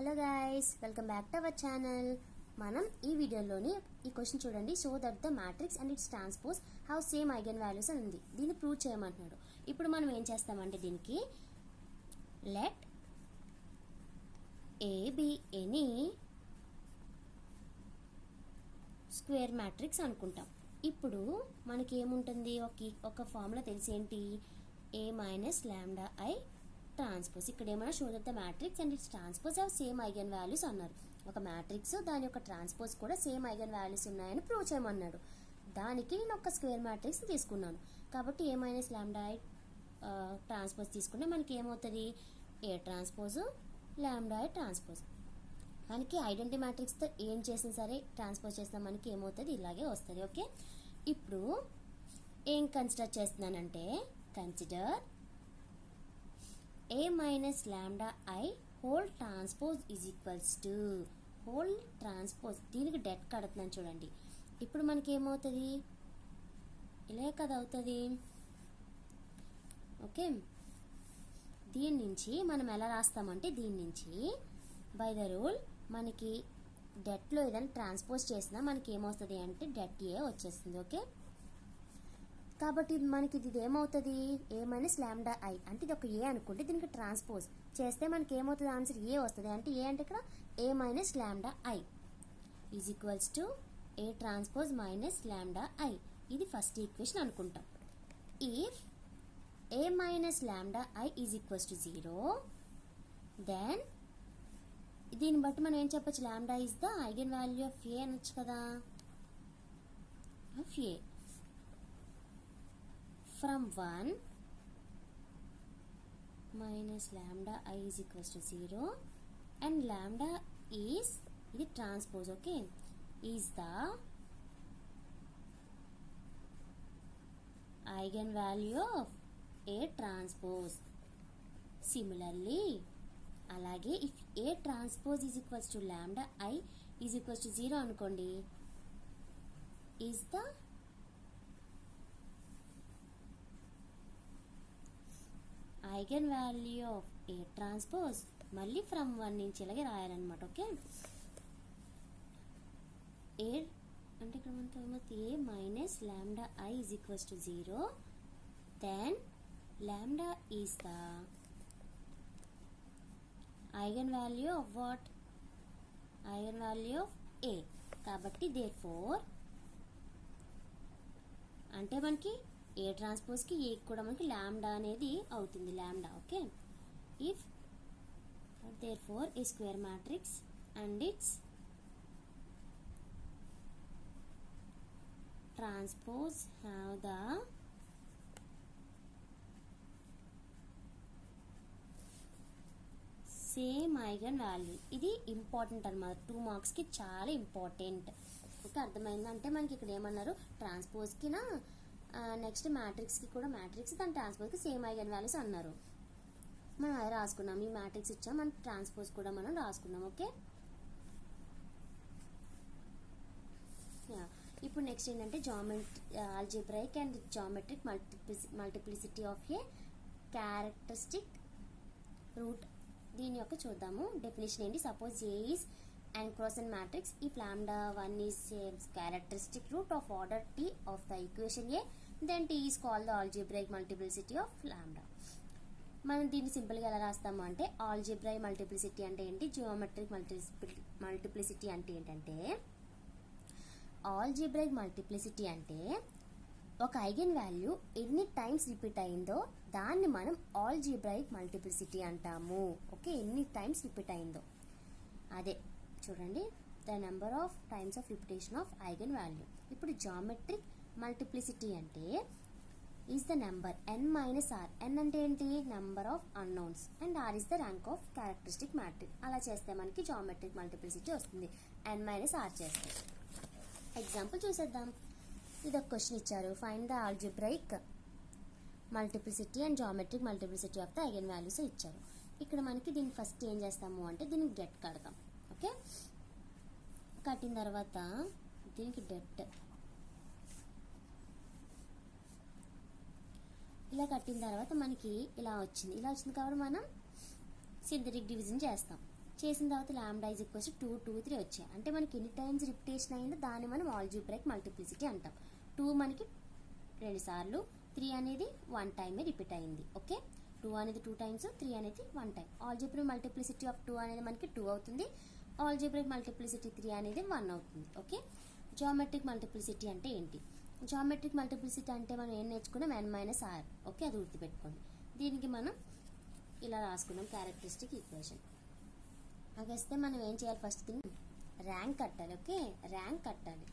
Hello guys, welcome back to our channel. మనం ఈ వీడియోలోని ఈ క్వశ్చన్ చూడండి. Show that the matrix and its transpose have same eigen values అని ఉంది. దీన్ని ప్రూవ్ చేయమంటున్నాడు. ఇప్పుడు మనం ఏం చేస్తామంటే దీనికి let A B any square matrix అనుకుంటాం. ఇప్పుడు మనకి ఏముంటుంది, ఒక ఫార్ములా తెలిసేంటి, A minus lambda I transpose. ఇక్కడ ఏమైనా show that the matrix and its transpose of same eigenvalues అన్నారు. ఒక మ్యాట్రిక్స్ దాని యొక్క ట్రాన్స్పోజ్ కూడా సేమ్ ఐగన్ వాల్యూస్ ఉన్నాయని ప్రూవ్ చేయమన్నాడు. దానికి నేను ఒక స్క్వేర్ మ్యాట్రిక్స్ తీసుకున్నాను. కాబట్టి A minus lambda I transpose తీసుకుంటే మనకి ఏమవుతుంది, A transpose lambda I transpose. మనకి ఐడెంటిటీ మ్యాట్రిక్స్తో ఏం చేసినా సరే ట్రాన్స్పోజ్ చేసినా మనకి ఏమవుతుంది, ఇలాగే వస్తుంది. ఓకే, ఇప్పుడు ఏం కన్సిడర్ చేస్తున్నానంటే consider A minus lambda I whole transpose is equals to whole transpose. దీనికి డెట్ కడుతున్నాను చూడండి. ఇప్పుడు మనకి ఏమవుతుంది, ఇలా కదా అవుతుంది. ఓకే, దీని నుంచి మనం ఎలా రాస్తామంటే దీని నుంచి బై ద రూల్ మనకి డెట్లో ఏదైనా ట్రాన్స్పోజ్ చేసినా మనకి ఏమవుతుంది అంటే డెట్ ఏ వచ్చేస్తుంది. ఓకే, కాబట్టి మనకి ఇది ఏమవుతుంది, ఏ మైనస్ లాంబ్డా ఐ అంటే ఇది ఒక ఏ అనుకుంటే దీనికి ట్రాన్స్పోజ్ చేస్తే మనకి ఏమవుతుంది, ఆన్సర్ ఏ వస్తుంది. అంటే ఏ అంటే ఇక్కడ A minus lambda I is equals to A transpose minus lambda I. ఇది ఫస్ట్ ఈక్వేషన్ అనుకుంటాం. If A minus lambda I is equals to 0, then దీన్ని బట్టి మనం ఏం చెప్పచ్చు, lambda is the eigenvalue of A అనొచ్చు కదా. Of A from 1 minus lambda I is equals to 0 and lambda is the transpose, okay, is the eigenvalue of A transpose. Similarly, అలాగే if A transpose is equals to lambda I is equals to 0 అనుకోండి, is the eigen value of A transpose. మళ్ళీ from 1 నుంచి ఇలాగే రాయాలన్నమాట. Okay, ఏ అంటే ఇక్కడ మనకి ఏమవుతుంది, A minus lambda I is equals to 0, then lambda is the eigenvalue of what, eigenvalue of A. కాబట్టి therefore అంటే మనకి ఏ ట్రాన్స్పోజ్కి ఏ కూడా మనకి లాంబ్డా అనేది అవుతుంది, lambda. Okay, if therefore A square matrix and its transpose have the same eigen value. ఇది important అన్నమాట, 2 మార్క్స్కి చాలా ఇంపార్టెంట్. ఓకే, అర్థమైందంటే మనకి ఇక్కడ ఏమన్నారు, ట్రాన్స్పోజ్కి నా నెక్స్ట్ మ్యాట్రిక్స్కి కూడా మ్యాట్రిక్స్ దాని ట్రాన్స్పోజ్కి సేమ్ ఐగన్ వాల్యూస్ అన్నారు. మనం అదే రాసుకున్నాం, ఈ మ్యాట్రిక్స్ ఇచ్చాం, మన ట్రాన్స్పోజ్ కూడా మనం రాసుకున్నాం. ఓకే, ఇప్పుడు నెక్స్ట్ ఏంటంటే algebraic and geometric multiplicity of a characteristic root. దీని యొక్క చూద్దాము డెఫినేషన్ ఏంటి. Suppose A is and cross-and matrix, if lambda 1 is a characteristic root of order t of the equation A, then t is called the algebraic multiplicity of lambda. మనం దీన్ని సింపుల్గా ఎలా రాస్తాము అంటే ఆల్జీబ్రాయిక్ మల్టిప్లిసిటీ అంటే ఏంటి, geometric multiplicity అంటే ఏంటంటే, ఆల్జీబ్రాయిక్ మల్టిప్లిసిటీ అంటే ఒక ఐగన్ వాల్యూ ఎన్ని టైమ్స్ రిపీట్ అయిందో దాన్ని మనం ఆల్జీబ్రాయిక్ మల్టిప్లిసిటీ అంటాము. ఓకే, ఎన్ని టైమ్స్ రిపీట్ అయిందో అదే చూడండి, the number of times of repetition of eigenvalue. ఇప్పుడు జామెట్రిక్ మల్టిప్లిసిటీ అంటే is the number n minus R. n అంటే ఏంటి, number of unknowns, and R is the rank of characteristic matrix. అలా చేస్తే మనకి జామెట్రిక్ మల్టిప్లిసిటీ వస్తుంది, n minus R చేస్తే. Example చూసేద్దాం. ఇది ఒక క్వశ్చన్ ఇచ్చారు, find the algebraic multiplicity and geometric multiplicity of the eigen values ఇచ్చారు. ఇక్కడ మనకి దీన్ని ఫస్ట్ ఏం చేస్తాము అంటే దీనికి డెట్ కడతాం. ఓకే, కట్టిన తర్వాత దీనికి డెట్ ఇలా కట్టిన తర్వాత మనకి ఇలా వచ్చింది కాబట్టి మనం సింథటిక్ డివిజన్ చేస్తాం. చేసిన తర్వాత లాంబ్డా ఈజ్ ఈక్వల్స్ 2 2 3 వచ్చాయి. అంటే మనకి ఎన్ని టైమ్స్ రిపిటేషన్ అయిందో దాన్ని మనం ఆల్జీబ్రాయిక్ మల్టిప్లిసిటీ అంటాం. 2 మనకి 2 సార్లు, 3 అనేది 1 టైమే రిపీట్ అయింది. ఓకే, 2 అనేది 2 టైమ్స్, 3 అనేది 1 టైం. ఆల్జీబ్రాయిక్ మల్టిప్లిసిటీ ఆఫ్ 2 అనేది మనకి 2 అవుతుంది. ఆల్జీబ్రాయిక్ మల్టిప్లిసిటీ 3 అనేది 1 అవుతుంది. ఓకే, జామెట్రిక్ మల్టిప్లిసిటీ అంటే ఏంటి? జామెట్రిక్ మల్టిప్లిసిటీ అంటే మనం ఏం నేర్చుకున్నాం? n minus are. ఓకే, అది గుర్తుపెట్టుకోండి. దీనికి మనం ఇలా రాసుకున్నాం క్యారెక్టరిస్టిక్ ఈక్వేషన్. అగస్తే మనం ఏం చేయాలి? ఫస్ట్ థింగ్ ర్యాంక్ కట్టాలి. ఓకే, ర్యాంక్ కట్టాలి.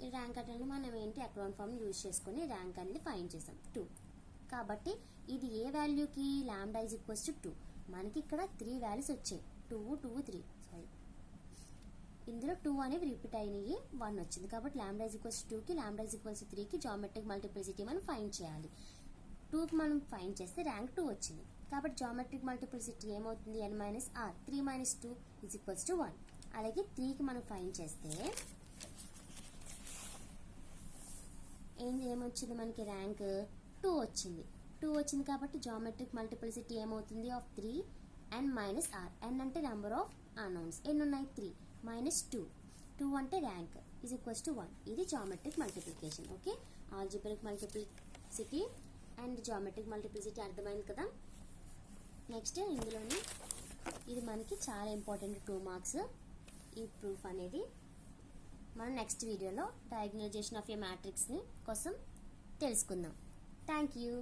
ఈ ర్యాంక్ కట్టాలి మనం ఏంటి? అకౌంట్ ఫామ్ యూజ్ చేసుకుని ర్యాంక్ అనేది ఫైండ్ చేసాం 2. కాబట్టి ఇది ఏ వాల్యూకి? Lambda is equals to 2. మనకి ఇక్కడ 3 వాల్యూస్ వచ్చాయి, 2 2 3. సారీ, ఇందులో 2 అనేవి రిపీట్ అయినాయి, 1 వచ్చింది. కాబట్టి లాంబ్డా ఈజ్ ఈక్వల్స్ 2కి లాంబ్డా ఈజ్ ఈక్వల్స్ 3కి జామెట్రిక్ మల్టిప్లిసిటీ మనం ఫైండ్ చేయాలి. 2కి మనం ఫైండ్ చేస్తే ర్యాంక్ 2 వచ్చింది. కాబట్టి జామెట్రిక్ మల్టిప్లిసిటీ ఏమవుతుంది? n minus R. 3 minus 2 is equals to 1. అలాగే 3కి మనం ఫైండ్ చేస్తే ఏమొచ్చింది? మనకి ర్యాంక్ 2 వచ్చింది. 2 వచ్చింది కాబట్టి జామెట్రిక్ మల్టిప్లిసిటీ ఏమవుతుంది? Of 3 n minus R. n అంటే నెంబర్ ఆఫ్ అన్నౌన్స్. ఎన్ని ఉన్నాయి? 3 మైనస్ 2. 2 అంటే ర్యాంక్ ఈజ్ ఈక్వల్స్ టు 1. ఇది geometric multiplication. Okay, algebraic multiplicity and geometric multiplicity అర్థమైంది కదా. నెక్స్ట్ ఇందులోని ఇది మనకి చాలా ఇంపార్టెంట్ 2 మార్క్స్. ఈ ప్రూఫ్ అనేది మనం నెక్స్ట్ వీడియోలో డయాగ్నలైజేషన్ ఆఫ్ ఏ మ్యాట్రిక్స్ని కోసం తెలుసుకుందాం. Thank you.